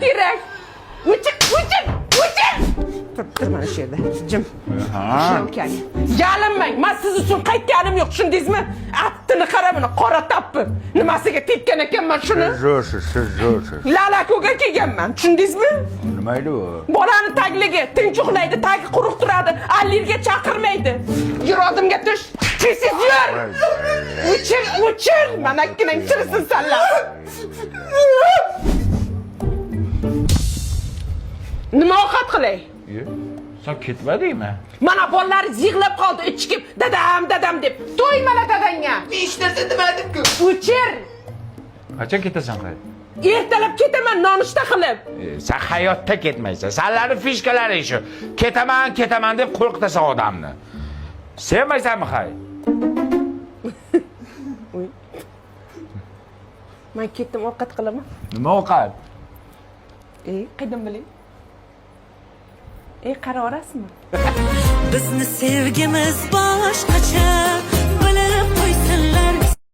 kerak. O'chir. Tur mana shu yerda. Jim. Shavkani. Yalinmang. Men siz uchun qaytganim yo'q, tushundingizmi? Attini qara buni, qora tappi. Nimasiga tekkan ekanman shuni? Siz Lalakuga kelganman, tushundingizmi? Nima edi u? Bolani tagligi tinch uxlaydi, tagi quruq turadi, allergiya chaqirmaydi. Yur oldimga tush. Tez yur. O'chir. Mana akkinang chirisin sanlar. Nima ovqat qilay? Sen ketmadingmi? Mana bolalaringiz yig'lab qoldi, ichkib, dadam deb. To'ymala dadangga. Hech narsa demadim-ku. O'chir. Qachon ketasan qay? Ertalab ketaman nonushta qilib. Sen hayotda ketmaysan. Senlarning fishkalari shu. Ketaman deb qo'rqitasan odamni. Sevmaysanmi qay? Men ketdim ovqat qilaman. Nima ovqat? Qaydan bilay? Qara olasizmi? Bizni sevgimiz boshqacha